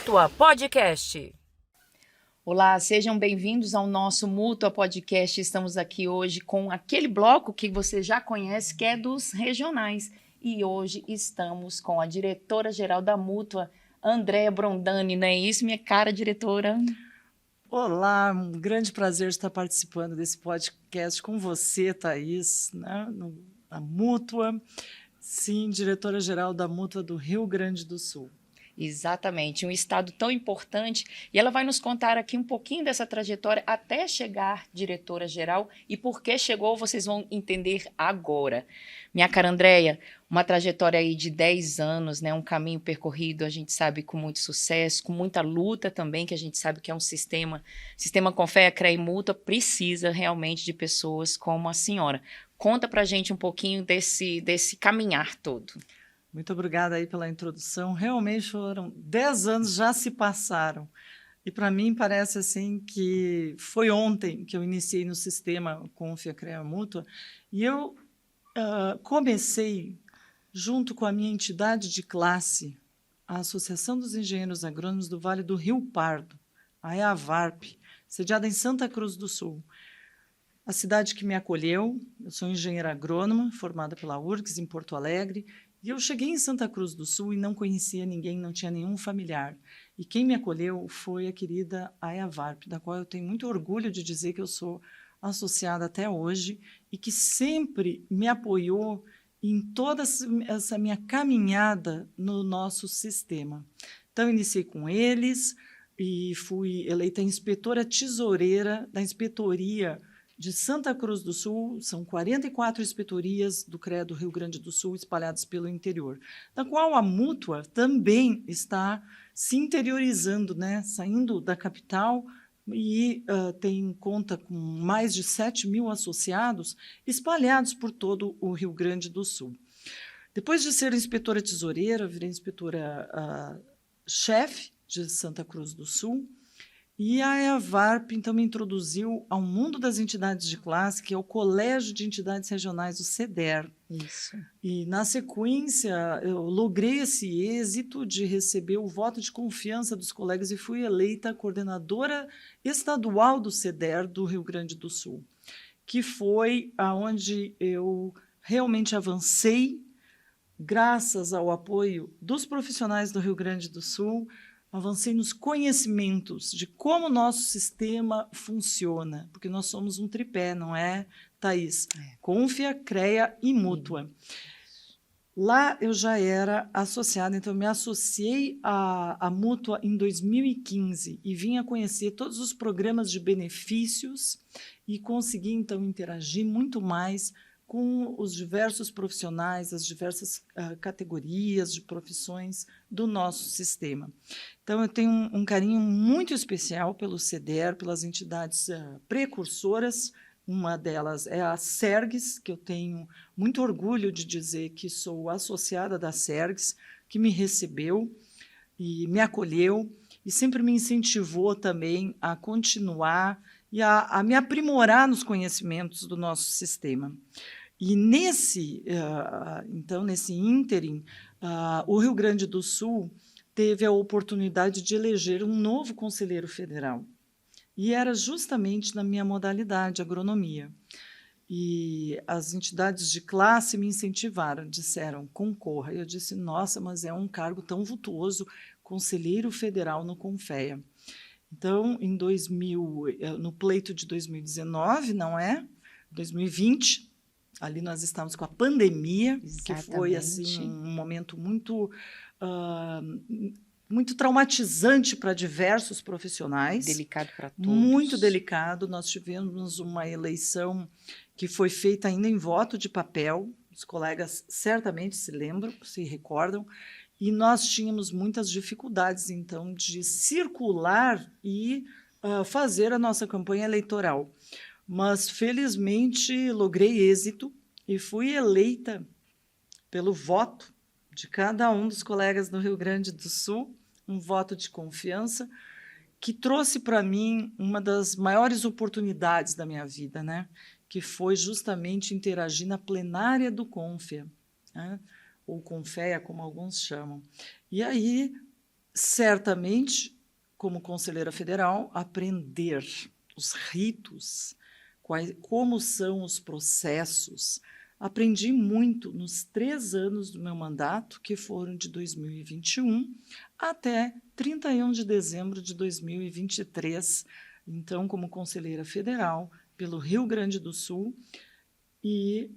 Mútua Podcast. Olá, sejam bem-vindos ao nosso Mútua Podcast. Estamos aqui hoje com aquele bloco que você já conhece, que é dos regionais. E hoje estamos com a diretora-geral da Mútua, Andréa Brondani. Não é isso, minha cara diretora? Olá, um grande prazer estar participando desse podcast com você, Thaís, né? A Mútua, sim, diretora-geral da Mútua do Rio Grande do Sul. Exatamente, um estado tão importante, e ela vai nos contar aqui um pouquinho dessa trajetória até chegar diretora-geral, e por que chegou vocês vão entender agora. Minha cara Andréa, uma trajetória aí de 10 anos, né, um caminho percorrido, a gente sabe, com muito sucesso, com muita luta também, que a gente sabe que é um sistema Confea, CREA e Mútua precisa realmente de pessoas como a senhora. Conta pra gente um pouquinho desse caminhar todo. Muito obrigada aí pela introdução. Realmente foram 10 anos, já se passaram. E para mim parece assim que foi ontem que eu iniciei no sistema Confea, CREA Mútua, e eu comecei junto com a minha entidade de classe, a Associação dos Engenheiros Agrônomos do Vale do Rio Pardo, a EAVARP, sediada em Santa Cruz do Sul. A cidade que me acolheu, eu sou engenheira agrônoma, formada pela URGS em Porto Alegre, e eu cheguei em Santa Cruz do Sul e não conhecia ninguém, não tinha nenhum familiar. E quem me acolheu foi a querida EAVARP, da qual eu tenho muito orgulho de dizer que eu sou associada até hoje e que sempre me apoiou em toda essa minha caminhada no nosso sistema. Então, iniciei com eles e fui eleita inspetora tesoureira da inspetoria de Santa Cruz do Sul. São 44 inspetorias do CREA do Rio Grande do Sul espalhadas pelo interior, da qual a Mútua também está se interiorizando, né? Saindo da capital e conta com mais de 7 mil associados espalhados por todo o Rio Grande do Sul. Depois de ser inspetora tesoureira, virei inspetora chefe de Santa Cruz do Sul. E a EAVARP, então, me introduziu ao mundo das entidades de classe, que é o Colégio de Entidades Regionais, o CEDER. Isso. E, na sequência, eu logrei esse êxito de receber o voto de confiança dos colegas e fui eleita coordenadora estadual do CEDER do Rio Grande do Sul, que foi aonde eu realmente avancei, graças ao apoio dos profissionais do Rio Grande do Sul. Avancei nos conhecimentos de como o nosso sistema funciona, porque nós somos um tripé, não é, Thaís? Confea, CREA e Mútua. Lá eu já era associada, então eu me associei à Mútua em 2015 e vim a conhecer todos os programas de benefícios e consegui, então, interagir muito mais com os diversos profissionais, as diversas categorias de profissões do nosso sistema. Então, eu tenho um carinho muito especial pelo CEDER, pelas entidades precursoras. Uma delas é a SERGS, que eu tenho muito orgulho de dizer que sou associada da SERGS, que me recebeu e me acolheu e sempre me incentivou também a continuar e a me aprimorar nos conhecimentos do nosso sistema. E nesse ínterim, o Rio Grande do Sul teve a oportunidade de eleger um novo conselheiro federal. E era justamente na minha modalidade, agronomia. E as entidades de classe me incentivaram, disseram, concorra. E eu disse, nossa, mas é um cargo tão vultuoso, conselheiro federal no Confea. Então, no pleito de 2019, não é? 2020, ali nós estávamos com a pandemia, exatamente, que foi assim, um momento muito traumatizante para diversos profissionais. Delicado para todos. Muito delicado. Nós tivemos uma eleição que foi feita ainda em voto de papel. Os colegas certamente se lembram, se recordam. E nós tínhamos muitas dificuldades, então, de circular e fazer a nossa campanha eleitoral. Mas, felizmente, logrei êxito e fui eleita pelo voto de cada um dos colegas do Rio Grande do Sul, um voto de confiança, que trouxe para mim uma das maiores oportunidades da minha vida, né? Que foi justamente interagir na plenária do Confea, né? Ou Confea, como alguns chamam. E aí certamente, como conselheira federal, aprender os ritos, como são os processos. Aprendi muito nos 3 anos do meu mandato, que foram de 2021 até 31 de dezembro de 2023, então, como conselheira federal pelo Rio Grande do Sul e,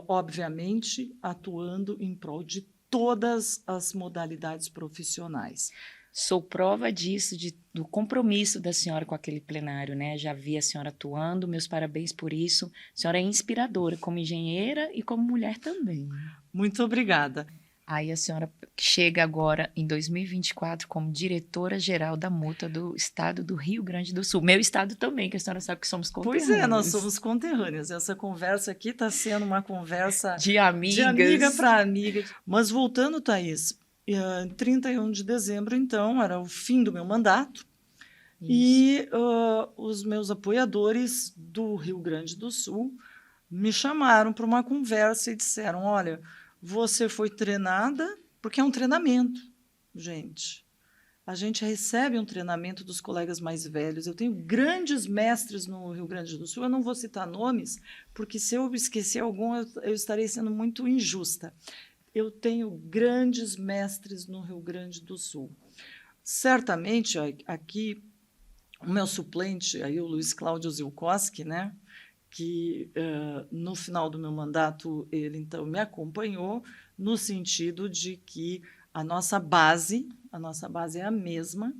obviamente, atuando em prol de todas as modalidades profissionais. Sou prova disso, do compromisso da senhora com aquele plenário, né? Já vi a senhora atuando, meus parabéns por isso. A senhora é inspiradora como engenheira e como mulher também. Muito obrigada. Aí a senhora chega agora em 2024 como diretora-geral da Multa do Estado do Rio Grande do Sul. Meu estado também, que a senhora sabe que somos conterrâneos. Pois é, nós somos conterrâneos. Essa conversa aqui está sendo uma conversa de amigas. De amiga para amiga. Mas voltando, Thaís, em 31 de dezembro, então, era o fim do meu mandato. Isso. E os meus apoiadores do Rio Grande do Sul me chamaram para uma conversa e disseram, olha, você foi treinada, porque é um treinamento, gente. A gente recebe um treinamento dos colegas mais velhos. Eu tenho grandes mestres no Rio Grande do Sul. Eu não vou citar nomes, porque se eu esquecer algum, eu estarei sendo muito injusta. Eu tenho grandes mestres no Rio Grande do Sul. Certamente, aqui, o meu suplente, aí, o Luiz Cláudio Zilkowski, né, que no final do meu mandato ele então me acompanhou no sentido de que a nossa base é a mesma.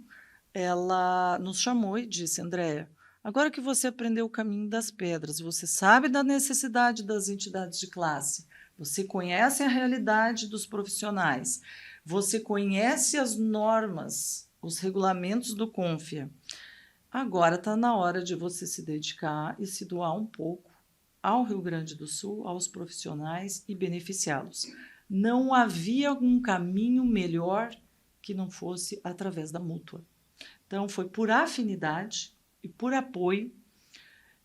Ela nos chamou e disse, Andréia, agora que você aprendeu o caminho das pedras, você sabe da necessidade das entidades de classe, você conhece a realidade dos profissionais, você conhece as normas, os regulamentos do CONFIA. Agora está na hora de você se dedicar e se doar um pouco ao Rio Grande do Sul, aos profissionais e beneficiá-los. Não havia um caminho melhor que não fosse através da mútua. Então, foi por afinidade e por apoio.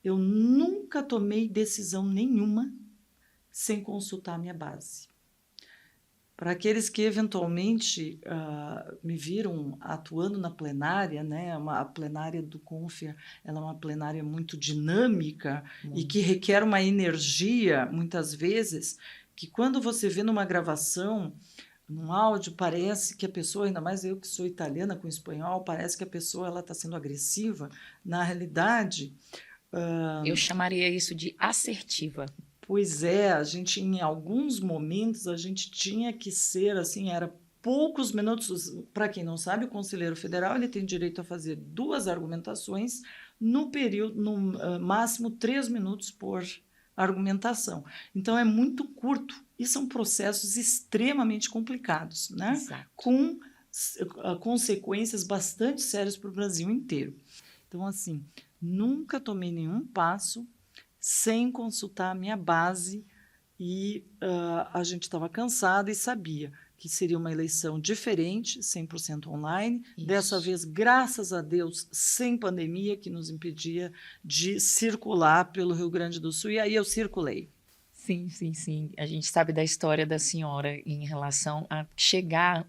Eu nunca tomei decisão nenhuma sem consultar a minha base. Para aqueles que eventualmente me viram atuando na plenária, né, a plenária do CONFIA, ela é uma plenária muito dinâmica e que requer uma energia, muitas vezes, que quando você vê numa gravação, num áudio, parece que a pessoa, ainda mais eu que sou italiana com espanhol, parece que a pessoa está sendo agressiva. Na realidade... eu chamaria isso de assertiva. Pois é, a gente, em alguns momentos, a gente tinha que ser, assim, era poucos minutos. Para quem não sabe, o conselheiro federal ele tem direito a fazer 2 argumentações no máximo 3 minutos por argumentação. Então, é muito curto e são processos extremamente complicados, né? Exato. Com consequências bastante sérias para o Brasil inteiro. Então, assim, nunca tomei nenhum passo sem consultar a minha base e a gente estava cansada e sabia que seria uma eleição diferente, 100% online. Isso. Dessa vez, graças a Deus, sem pandemia que nos impedia de circular pelo Rio Grande do Sul, e aí eu circulei. Sim, sim, sim. A gente sabe da história da senhora em relação a chegar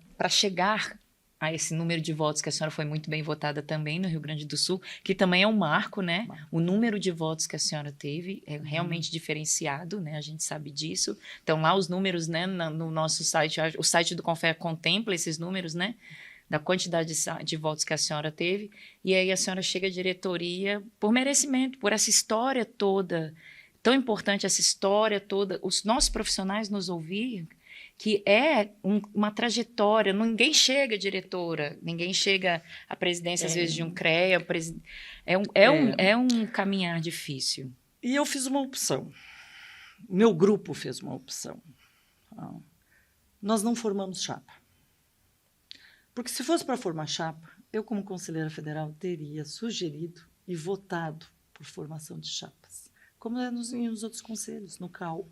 a esse número de votos, que a senhora foi muito bem votada também no Rio Grande do Sul, que também é um marco, né? O número de votos que a senhora teve é realmente diferenciado, né? A gente sabe disso. Então, lá os números, né, no nosso site, o site do Confea contempla esses números, né? Da quantidade de votos que a senhora teve. E aí a senhora chega à diretoria por merecimento, por essa história toda, tão importante essa história toda, os nossos profissionais nos ouvir, que é uma trajetória, ninguém chega diretora, ninguém chega à presidência, às vezes, de um CREA, é um caminhar difícil. E eu fiz uma opção, meu grupo fez uma opção. Nós não formamos chapa. Porque se fosse para formar chapa, eu, como conselheira federal, teria sugerido e votado por formação de chapas, como é nos outros conselhos, no CAU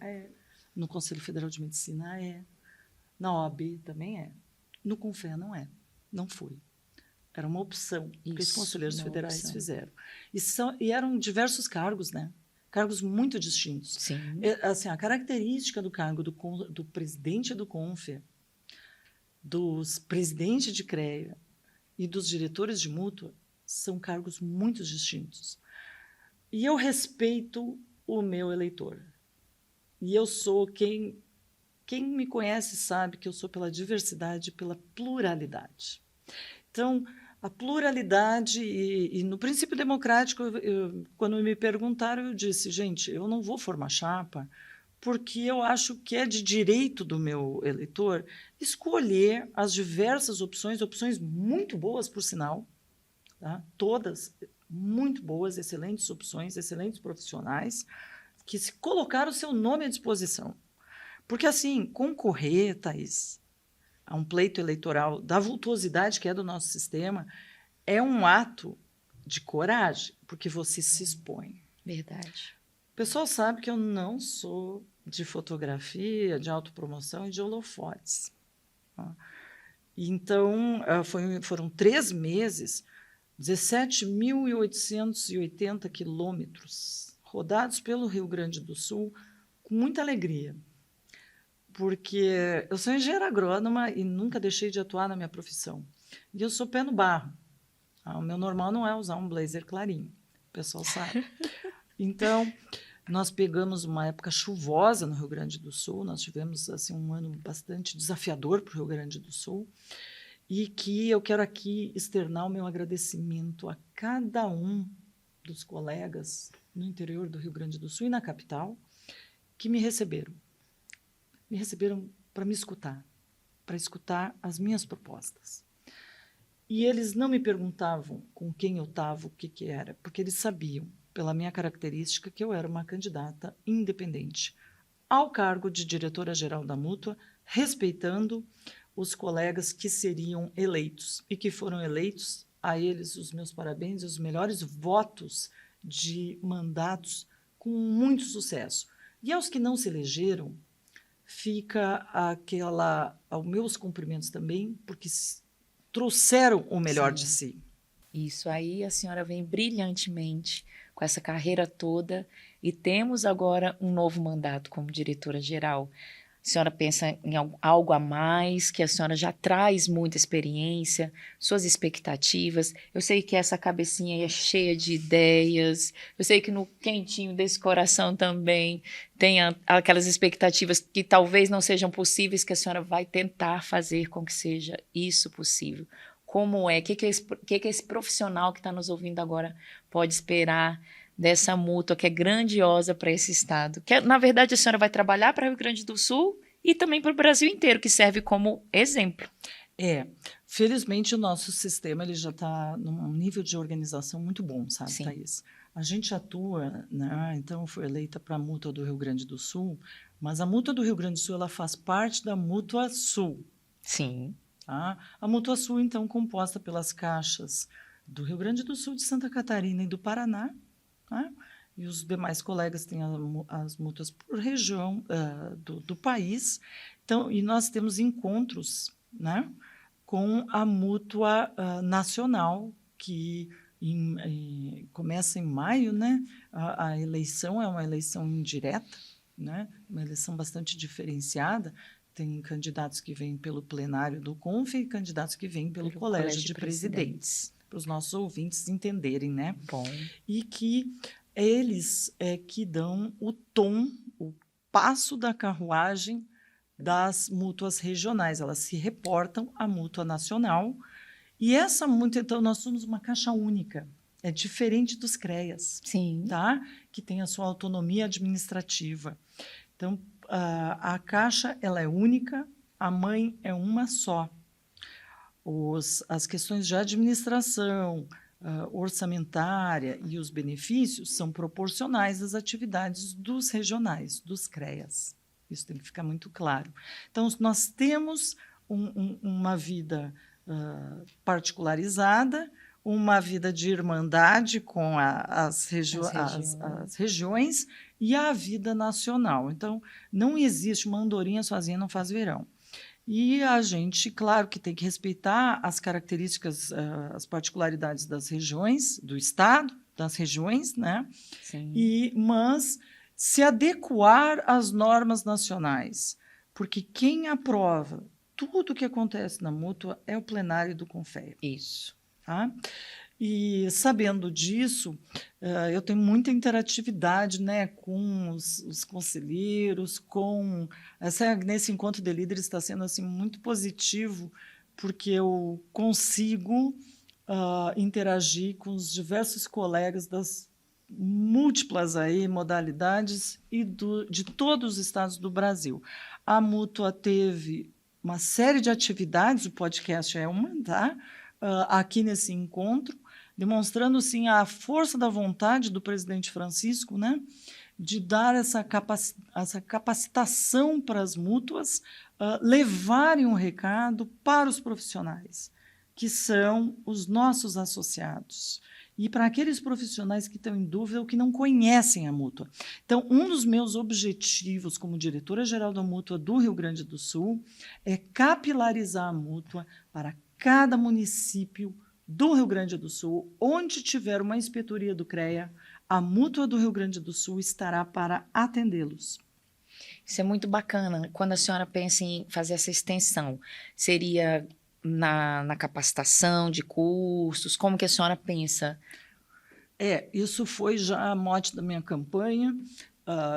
no Conselho Federal de Medicina na OAB também no CONFEA não foi. Era uma opção que os conselheiros federais fizeram. E eram diversos cargos, né? Cargos muito distintos. Sim. Assim, a característica do cargo do presidente do CONFEA, dos presidentes de CREA e dos diretores de mútua são cargos muito distintos. E eu respeito o meu eleitor. E eu sou quem me conhece sabe que eu sou pela diversidade e pela pluralidade. Então, a pluralidade e no princípio democrático, quando me perguntaram, eu disse, gente, eu não vou formar chapa porque eu acho que é de direito do meu eleitor escolher as diversas opções muito boas, por sinal, tá? Todas muito boas, excelentes opções, excelentes profissionais, que se colocaram o seu nome à disposição. Porque, assim, concorrer, Thaís, a um pleito eleitoral da vultuosidade que é do nosso sistema, é um ato de coragem, porque você se expõe. Verdade. O pessoal sabe que eu não sou de fotografia, de autopromoção e de holofotes. Tá? Então, foram 3 meses, 17.880 quilômetros rodados pelo Rio Grande do Sul, com muita alegria. Porque eu sou engenheira agrônoma e nunca deixei de atuar na minha profissão. E eu sou pé no barro. O meu normal não é usar um blazer clarinho, o pessoal sabe. Então, nós pegamos uma época chuvosa no Rio Grande do Sul, nós tivemos assim, um ano bastante desafiador para o Rio Grande do Sul, e que eu quero aqui externar o meu agradecimento a cada um dos colegas no interior do Rio Grande do Sul e na capital que me receberam. Me receberam para me escutar, para escutar as minhas propostas. E eles não me perguntavam com quem eu estava, o que era, porque eles sabiam, pela minha característica, que eu era uma candidata independente ao cargo de diretora-geral da Mútua, respeitando os colegas que seriam eleitos e que foram eleitos, a eles os meus parabéns e os melhores votos de mandatos com muito sucesso. E aos que não se elegeram, fica aos meus cumprimentos também, porque trouxeram o melhor de si. Isso aí, a senhora vem brilhantemente com essa carreira toda e temos agora um novo mandato como diretora-geral. A senhora pensa em algo a mais, que a senhora já traz muita experiência, suas expectativas. Eu sei que essa cabecinha aí é cheia de ideias. Eu sei que no quentinho desse coração também tem aquelas expectativas que talvez não sejam possíveis, que a senhora vai tentar fazer com que seja isso possível. Como é? O que esse profissional que está nos ouvindo agora pode esperar dessa mútua que é grandiosa para esse estado? Que, na verdade, a senhora vai trabalhar para o Rio Grande do Sul e também para o Brasil inteiro, que serve como exemplo. Felizmente o nosso sistema ele já está num nível de organização muito bom, sabe, Sim. Thaís? A gente atua, né? Então foi eleita para a mútua do Rio Grande do Sul, mas a mútua do Rio Grande do Sul ela faz parte da Mútua Sul. Sim. Tá? A Mútua Sul, então, composta pelas caixas do Rio Grande do Sul, de Santa Catarina e do Paraná, tá? E os demais colegas têm as mútuas por região do país. Então, e nós temos encontros, né, com a mútua nacional, que começa em maio, né? A eleição é uma eleição indireta, né? Uma eleição bastante diferenciada. Tem candidatos que vêm pelo plenário do CONF e candidatos que vêm pelo colégio de presidentes, para os nossos ouvintes entenderem, né? Bom. E que eles que dão o tom, o passo da carruagem das mútuas regionais. Elas se reportam à mútua nacional. E essa mútua, então, nós somos uma caixa única. É diferente dos CREAs, Sim. tá? Que tem a sua autonomia administrativa. Então, a caixa ela é única, a mãe é uma só. As questões de administração, orçamentária e os benefícios são proporcionais às atividades dos regionais, dos CREAs. Isso tem que ficar muito claro. Então, nós temos uma vida particularizada, uma vida de irmandade com as regiões e a vida nacional. Então, não existe uma andorinha sozinha não faz verão. E a gente, claro, que tem que respeitar as características, as particularidades das regiões, do Estado, das regiões, né? Sim. Mas se adequar às normas nacionais, porque quem aprova tudo que acontece na Mútua é o plenário do Confea. Isso. Tá? E sabendo disso, eu tenho muita interatividade, né, com os conselheiros, nesse encontro de líderes está sendo assim, muito positivo, porque eu consigo interagir com os diversos colegas das múltiplas aí modalidades e de todos os estados do Brasil. A Mútua teve uma série de atividades, o podcast é uma, tá? Aqui nesse encontro, demonstrando sim a força da vontade do presidente Francisco, né, de dar essa capacitação para as mútuas levarem um recado para os profissionais, que são os nossos associados. E para aqueles profissionais que estão em dúvida ou que não conhecem a Mútua. Então, um dos meus objetivos como diretora-geral da Mútua do Rio Grande do Sul é capilarizar a Mútua para cada município do Rio Grande do Sul, onde tiver uma inspetoria do CREA, a Mútua do Rio Grande do Sul estará para atendê-los. Isso é muito bacana. Quando a senhora pensa em fazer essa extensão, seria na capacitação de cursos? Como que a senhora pensa? Isso foi já a mote da minha campanha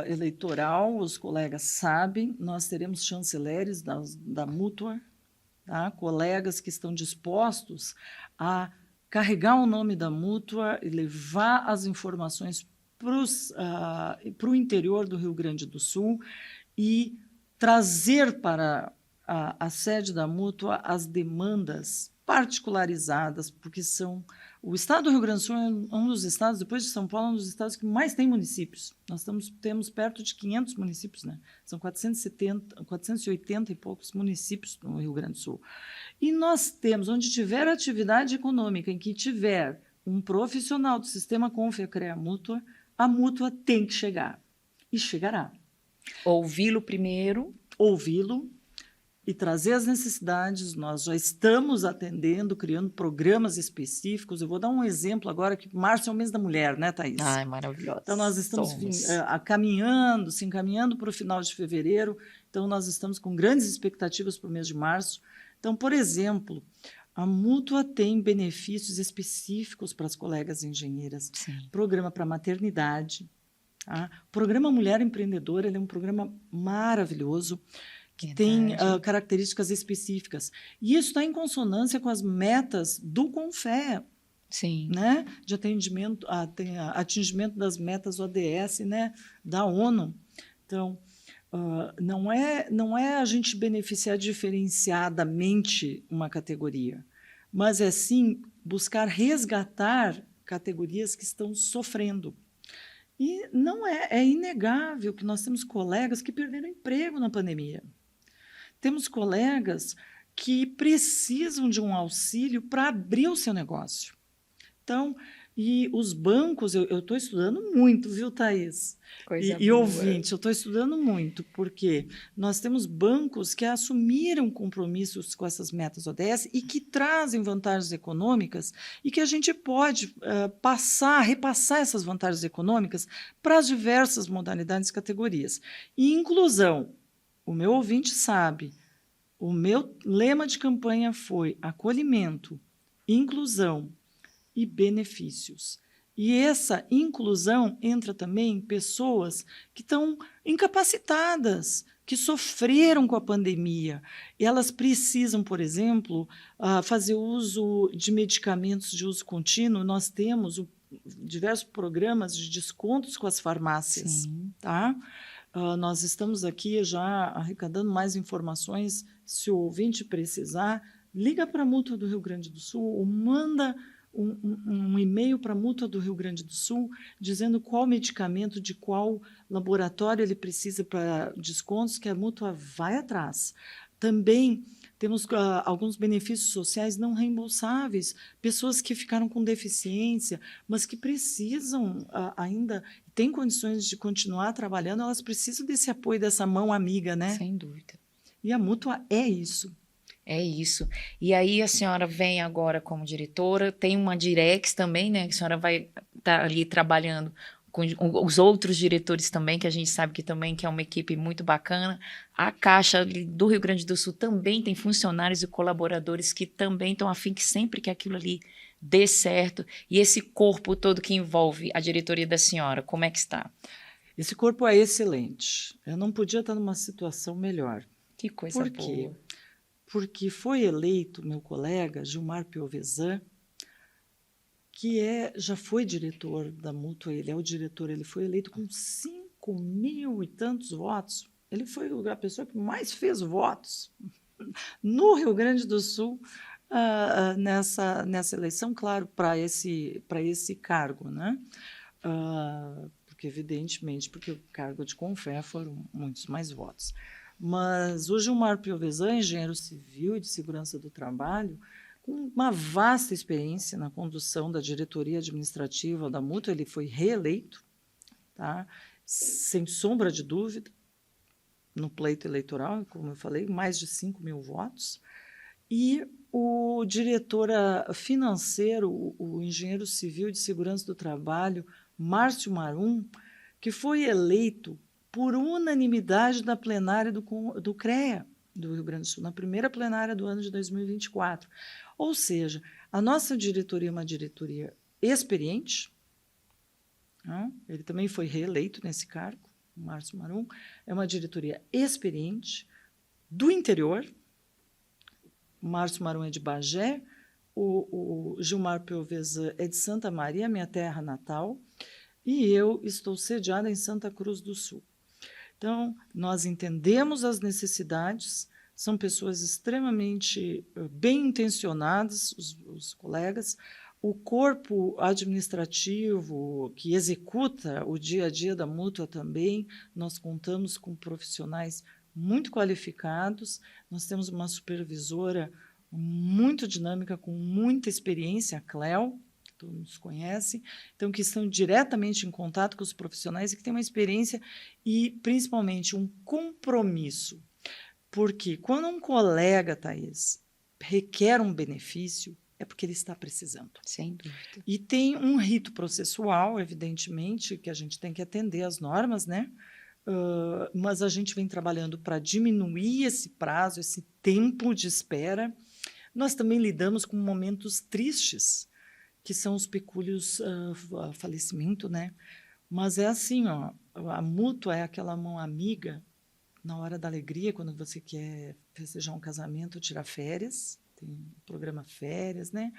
eleitoral, os colegas sabem, nós teremos chanceleres da Mútua, tá? Colegas que estão dispostos a carregar o nome da Mútua e levar as informações para o interior do Rio Grande do Sul e trazer para a sede da Mútua as demandas particularizadas, porque o estado do Rio Grande do Sul é um dos estados, depois de São Paulo, um dos estados que mais tem municípios. Nós temos perto de 500 municípios, né? São 480 e poucos municípios no Rio Grande do Sul. E nós temos, onde tiver atividade econômica, em que tiver um profissional do sistema Confea Mútua, a Mútua tem que chegar. E chegará. Ouvi-lo primeiro. Ouvi-lo e trazer as necessidades. Nós já estamos atendendo, criando programas específicos. Eu vou dar um exemplo agora, que março é o mês da mulher, né, Thaís? Ai, maravilhosa. Então, nós estamos se encaminhando para o final de fevereiro. Então, nós estamos com grandes expectativas para o mês de março. Então, por exemplo, a Mútua tem benefícios específicos para as colegas engenheiras. Sim. Programa para maternidade. Tá? O programa Mulher Empreendedora, ele é um programa maravilhoso, que tem características específicas. E isso está em consonância com as metas do Confea. Sim. Né? De atingimento das metas ODS, né? Da ONU. Então, não é a gente beneficiar diferenciadamente uma categoria, mas é sim buscar resgatar categorias que estão sofrendo. E não é inegável que nós temos colegas que perderam emprego na pandemia. Temos colegas que precisam de um auxílio para abrir o seu negócio. Então, e os bancos, eu estou estudando muito, viu, Thaís? E ouvinte, eu estou estudando muito, porque nós temos bancos que assumiram compromissos com essas metas ODS e que trazem vantagens econômicas e que a gente pode repassar essas vantagens econômicas para as diversas modalidades e categorias. E inclusão. O meu ouvinte sabe, o meu lema de campanha foi acolhimento, inclusão e benefícios. E essa inclusão entra também pessoas que estão incapacitadas, que sofreram com a pandemia. E elas precisam, por exemplo, fazer uso de medicamentos de uso contínuo. Nós temos diversos programas de descontos com as farmácias. Sim. Tá? Nós estamos aqui já arrecadando mais informações. Se o ouvinte precisar, liga para a Mútua do Rio Grande do Sul ou manda um e-mail para a Mútua do Rio Grande do Sul dizendo qual medicamento, de qual laboratório ele precisa para descontos, que a Mútua vai atrás. Também temos alguns benefícios sociais não reembolsáveis, pessoas que ficaram com deficiência, mas que precisam ainda, têm condições de continuar trabalhando, elas precisam desse apoio, dessa mão amiga, né? Sem dúvida. E a Mútua é isso. É isso. E aí a senhora vem agora como diretora, tem uma Direx também, né? Que a senhora vai estar ali trabalhando com os outros diretores também, que a gente sabe que também que é uma equipe muito bacana. A Caixa do Rio Grande do Sul também tem funcionários e colaboradores que também estão a fim que sempre que aquilo ali dê certo. E esse corpo todo que envolve a diretoria da senhora, como é que está? Esse corpo é excelente. Eu não podia estar numa situação melhor. Que coisa Por quê? boa. Porque foi eleito meu colega Gilmar Piovesan, que já foi diretor da Mútua, ele é o diretor, ele foi eleito com 5.000 e tantos votos. Ele foi a pessoa que mais fez votos no Rio Grande do Sul nessa eleição, claro, para esse cargo, né? Porque, evidentemente, porque o cargo de Confé foram muitos mais votos. Mas o Gilmar Piovesan, engenheiro civil e de segurança do trabalho, com uma vasta experiência na condução da diretoria administrativa da Mútua, ele foi reeleito, tá? Sem sombra de dúvida, no pleito eleitoral, como eu falei, mais de 5.000 votos. E o diretor financeiro, o engenheiro civil de segurança do trabalho, Márcio Marum, que foi eleito por unanimidade da plenária do CREA, do Rio Grande do Sul, na primeira plenária do ano de 2024. Ou seja, a nossa diretoria é uma diretoria experiente, né? Ele também foi reeleito nesse cargo, o Márcio Marum, é uma diretoria experiente do interior. O Márcio Marum é de Bagé, o Gilmar Piovesan é de Santa Maria, minha terra natal, e eu estou sediada em Santa Cruz do Sul. Então, nós entendemos as necessidades, são pessoas extremamente bem intencionadas, os colegas. O corpo administrativo que executa o dia a dia da Mútua também, nós contamos com profissionais muito qualificados, nós temos uma supervisora muito dinâmica, com muita experiência, a Cléo, que todos conhecem, então que estão diretamente em contato com os profissionais e que têm uma experiência e, principalmente, um compromisso. Porque quando um colega, Thaís, requer um benefício, é porque ele está precisando. Sem dúvida. E tem um rito processual, evidentemente, que a gente tem que atender às normas, né? Mas a gente vem trabalhando para diminuir esse prazo, esse tempo de espera. Nós também lidamos com momentos tristes, que são os pecúlios falecimento, né? Mas é assim, ó, a Mútua é aquela mão amiga na hora da alegria, quando você quer festejar um casamento, tirar férias, tem o programa Férias, né?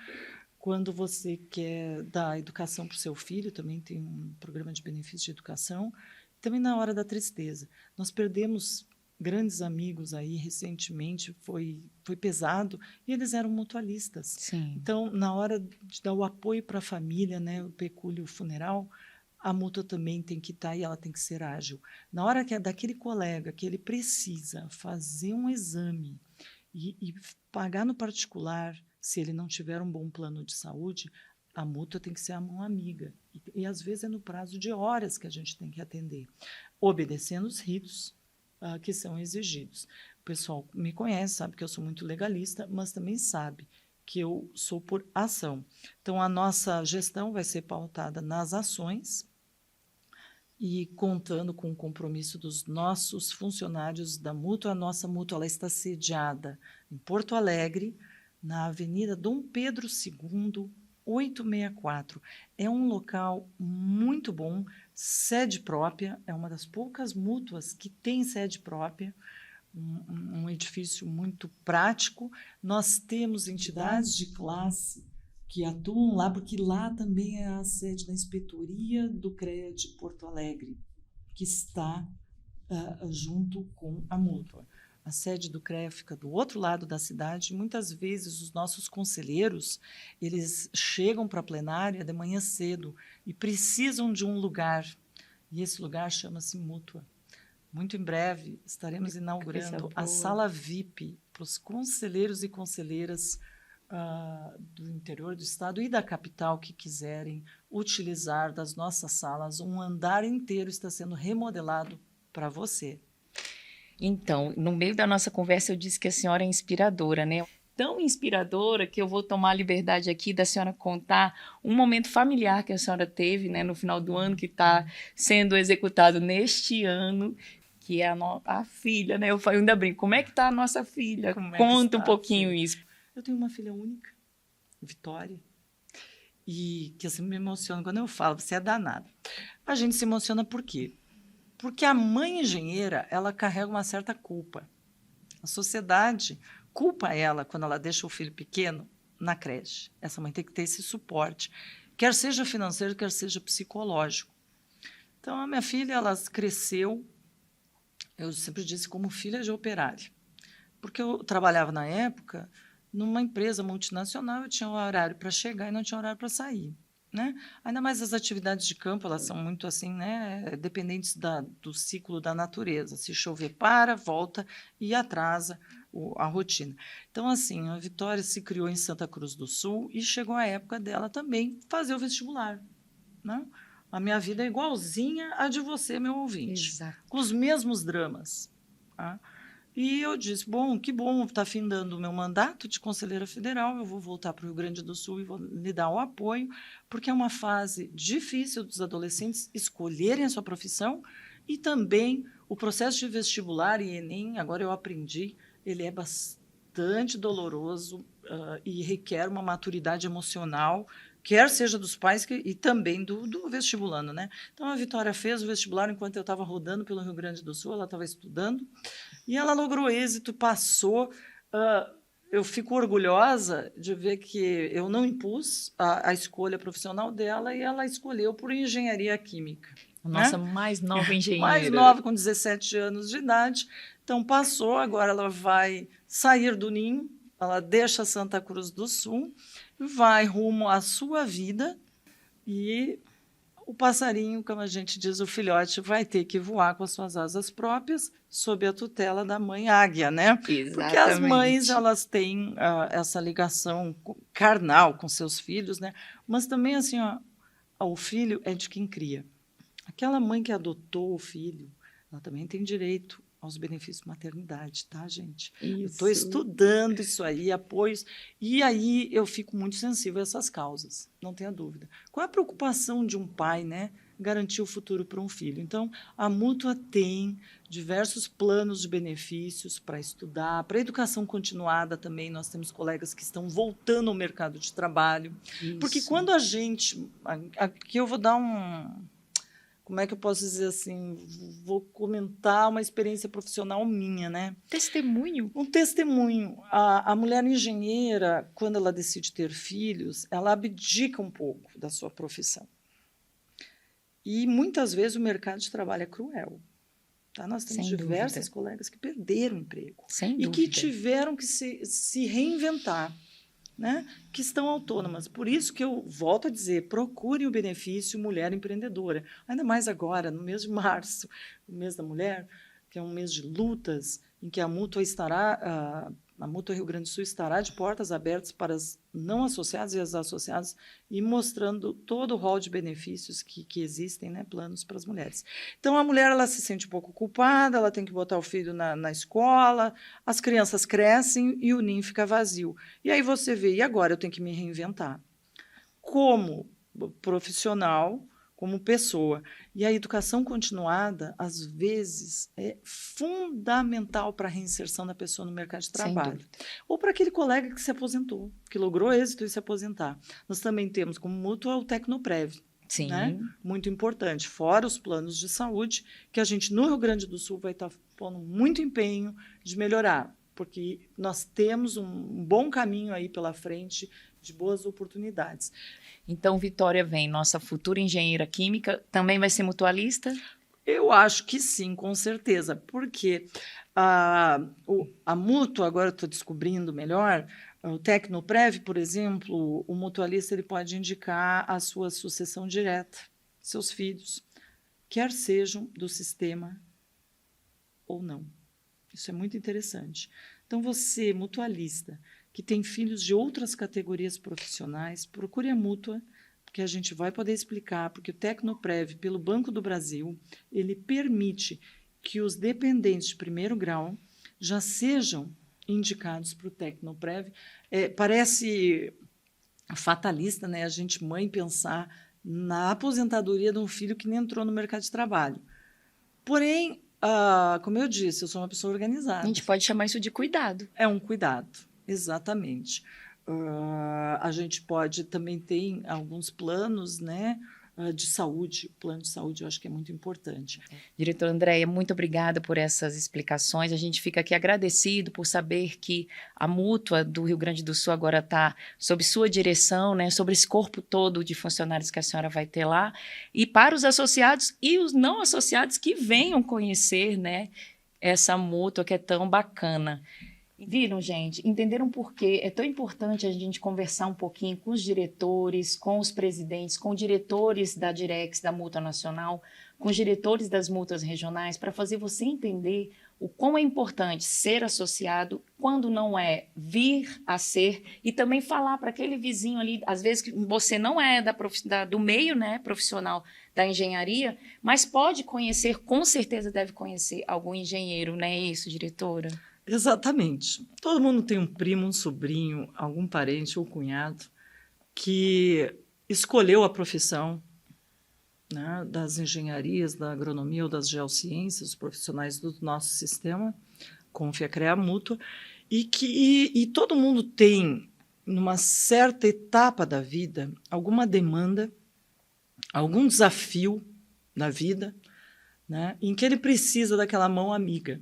Quando você quer dar educação para o seu filho, também tem um programa de benefício de educação. Também na hora da tristeza. Nós perdemos grandes amigos aí recentemente, foi pesado, e eles eram mutualistas. Sim. Então, na hora de dar o apoio para a família, né, o pecúlio funeral, a Mútua também tem que estar e ela tem que ser ágil. Na hora que é daquele colega que ele precisa fazer um exame e pagar no particular, se ele não tiver um bom plano de saúde, a Mútua tem que ser a mão amiga. E às vezes é no prazo de horas que a gente tem que atender, obedecendo os ritos que são exigidos. O pessoal me conhece, sabe que eu sou muito legalista, mas também sabe que eu sou por ação. Então, a nossa gestão vai ser pautada nas ações e contando com o compromisso dos nossos funcionários da Mútua. A nossa Mútua ela está sediada em Porto Alegre, na Avenida Dom Pedro II, 864. É um local muito bom, sede própria, é uma das poucas mútuas que tem sede própria, um edifício muito prático. Nós temos entidades de classe que atuam lá, porque lá também é a sede da inspetoria do CREA de Porto Alegre, que está junto com a Mútua. A sede do CREA fica do outro lado da cidade. Muitas vezes os nossos conselheiros, eles chegam para a plenária de manhã cedo e precisam de um lugar, e esse lugar chama-se Mútua. Muito em breve estaremos inaugurando a sala VIP para os conselheiros e conselheiras do interior do estado e da capital que quiserem utilizar das nossas salas. Um andar inteiro está sendo remodelado para você. Então, no meio da nossa conversa, eu disse que a senhora é inspiradora, né? tão inspiradora que eu vou tomar a liberdade aqui da senhora contar um momento familiar que a senhora teve, né, no final do ano, que está sendo executado neste ano, que é a filha, né? Eu ainda brinco, como é que está a nossa filha? Conta um pouquinho isso. Eu tenho uma filha única, Vitória, e que assim me emociona quando eu falo, você é danada. A gente se emociona por quê? Porque a mãe engenheira, ela carrega uma certa culpa. A sociedade culpa ela quando ela deixa o filho pequeno na creche. Essa mãe tem que ter esse suporte, quer seja financeiro, quer seja psicológico. Então, a minha filha, ela cresceu, eu sempre disse, como filha de operária. Porque eu trabalhava, na época, numa empresa multinacional, eu tinha um horário para chegar e não tinha horário para sair. Né? Ainda mais as atividades de campo, elas são muito assim, né, dependentes do ciclo da natureza. Se chover, para, volta e atrasa a rotina. Então, assim, a Vitória se criou em Santa Cruz do Sul e chegou a época dela também fazer o vestibular. Né? A minha vida é igualzinha à de você, meu ouvinte, Exato. com os mesmos dramas. Tá? E eu disse, bom, que bom, está findando o meu mandato de conselheira federal, eu vou voltar para o Rio Grande do Sul e vou lhe dar o apoio, porque é uma fase difícil dos adolescentes escolherem a sua profissão e também o processo de vestibular e Enem, agora eu aprendi, ele é bastante doloroso e requer uma maturidade emocional, quer seja dos pais e também do vestibulando, né? Então, a Vitória fez o vestibular enquanto eu estava rodando pelo Rio Grande do Sul, ela estava estudando, e ela logrou êxito, passou. Eu fico orgulhosa de ver que eu não impus a escolha profissional dela e ela escolheu por engenharia química. Nossa, né? mais nova engenheira. Mais nova, com 17 anos de idade. Então, passou, agora ela vai sair do ninho, ela deixa Santa Cruz do Sul, vai rumo à sua vida e o passarinho, como a gente diz, o filhote, vai ter que voar com as suas asas próprias, sob a tutela da mãe águia, né? Exatamente. Porque as mães, elas têm essa ligação carnal com seus filhos, né? Mas também, assim, o filho é de quem cria. Aquela mãe que adotou o filho, ela também tem direito aos benefícios de maternidade, tá, gente? Isso. Eu estou estudando isso aí, apoios, e aí eu fico muito sensível a essas causas, não tenha dúvida. Qual é a preocupação de um pai, né? Garantir o futuro para um filho. Então, a Mútua tem diversos planos de benefícios para estudar, para educação continuada também, nós temos colegas que estão voltando ao mercado de trabalho, Isso. Porque quando a gente... Aqui eu vou dar como é que eu posso dizer assim? Vou comentar uma experiência profissional minha, né? Testemunho? Um testemunho. A mulher engenheira, quando ela decide ter filhos, ela abdica um pouco da sua profissão. E, muitas vezes, o mercado de trabalho é cruel. Tá? Nós temos diversas colegas que perderam o emprego. Sem e dúvida. que tiveram que se reinventar. Né, que estão autônomas. Por isso que eu volto a dizer, procurem o benefício Mulher Empreendedora. Ainda mais agora, no mês de março, o mês da mulher, que é um mês de lutas, em que a Mútua a Mútua Rio Grande do Sul estará de portas abertas para as não associadas e as associadas e mostrando todo o rol de benefícios que existem, né, planos para as mulheres. Então, a mulher ela se sente um pouco culpada, ela tem que botar o filho na escola, as crianças crescem e o ninho fica vazio. E aí você vê, e agora eu tenho que me reinventar? Como profissional, como pessoa. E a educação continuada, às vezes, é fundamental para a reinserção da pessoa no mercado de trabalho. Ou para aquele colega que se aposentou, que logrou êxito em se aposentar. Nós também temos como mútua o Tecnoprev. Sim. Né? Muito importante, fora os planos de saúde, que a gente, no Rio Grande do Sul, vai estar pondo muito empenho de melhorar, porque nós temos um bom caminho aí pela frente de boas oportunidades. Então, Vitória vem, nossa futura engenheira química, também vai ser mutualista? Eu acho que sim, com certeza, porque a Mútua, agora estou descobrindo melhor, o Tecnoprev, por exemplo, o mutualista ele pode indicar a sua sucessão direta, seus filhos, quer sejam do sistema ou não. Isso é muito interessante. Então, você, mutualista, que tem filhos de outras categorias profissionais, procure a Mútua, que a gente vai poder explicar, porque o Tecnoprev, pelo Banco do Brasil, ele permite que os dependentes de primeiro grau já sejam indicados para o Tecnoprev. Parece fatalista, né, a gente, mãe, pensar na aposentadoria de um filho que nem entrou no mercado de trabalho. Porém, como eu disse, eu sou uma pessoa organizada. A gente pode chamar isso de cuidado. É um cuidado, exatamente. A gente pode também ter alguns planos, né, de saúde. O plano de saúde eu acho que é muito importante. Diretora Andréia, muito obrigada por essas explicações. A gente fica aqui agradecido por saber que a Mútua do Rio Grande do Sul agora está sob sua direção, né, sobre esse corpo todo de funcionários que a senhora vai ter lá. E para os associados e os não associados que venham conhecer, né, essa Mútua que é tão bacana. Viram, gente? Entenderam por que é tão importante a gente conversar um pouquinho com os diretores, com os presidentes, com diretores da Direx, da Mútua Nacional, com os diretores das mútuas regionais, para fazer você entender o quão é importante ser associado, quando não é, vir a ser, e também falar para aquele vizinho ali, às vezes que você não é do meio, né, profissional da engenharia, mas pode conhecer, com certeza deve conhecer algum engenheiro, não é isso, diretora? Exatamente. Todo mundo tem um primo, um sobrinho, algum parente ou cunhado que escolheu a profissão, né, das engenharias, da agronomia ou das geociências, os profissionais do nosso sistema, com FIACREA Mútua, e todo mundo tem, numa certa etapa da vida, alguma demanda, algum desafio da vida, né, em que ele precisa daquela mão amiga.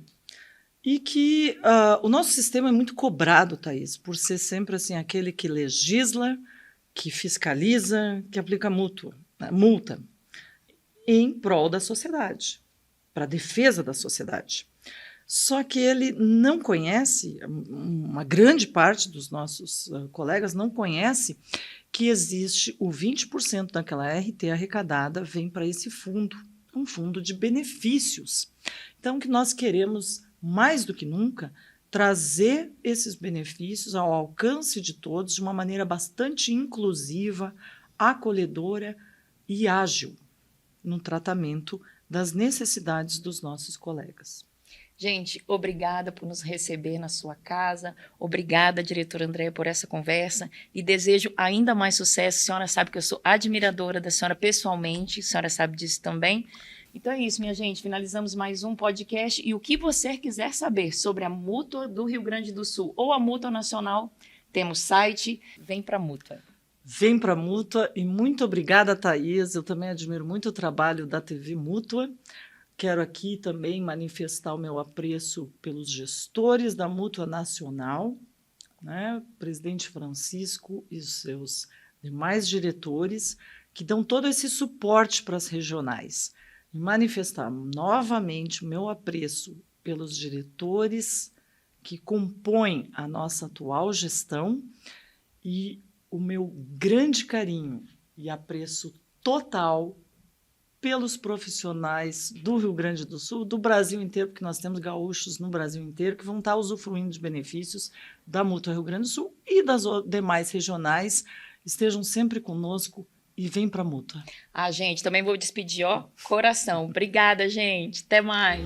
E que o nosso sistema é muito cobrado, Thaís, por ser sempre assim, aquele que legisla, que fiscaliza, que aplica multa, em prol da sociedade, para a defesa da sociedade. Só que ele não conhece, uma grande parte dos nossos colegas não conhece que existe o 20% daquela RT arrecadada vem para esse fundo, um fundo de benefícios. Então, que nós queremos mais do que nunca, trazer esses benefícios ao alcance de todos de uma maneira bastante inclusiva, acolhedora e ágil no tratamento das necessidades dos nossos colegas. Gente, obrigada por nos receber na sua casa, obrigada, diretora Andréia, por essa conversa e desejo ainda mais sucesso. A senhora sabe que eu sou admiradora da senhora pessoalmente, a senhora sabe disso também. Então é isso, minha gente, finalizamos mais um podcast e o que você quiser saber sobre a Mútua do Rio Grande do Sul ou a Mútua Nacional, temos site, vem para a Mútua. Vem para a Mútua e muito obrigada, Thaís, eu também admiro muito o trabalho da TV Mútua. Quero aqui também manifestar o meu apreço pelos gestores da Mútua Nacional, né, o presidente Francisco e os seus demais diretores, que dão todo esse suporte para as regionais. E manifestar novamente o meu apreço pelos diretores que compõem a nossa atual gestão e o meu grande carinho e apreço total pelos profissionais do Rio Grande do Sul, do Brasil inteiro, porque nós temos gaúchos no Brasil inteiro que vão estar usufruindo de benefícios da Mútua Rio Grande do Sul e das demais regionais. Estejam sempre conosco e vem para a Mútua. Gente, também vou despedir, coração. Obrigada, gente. Até mais.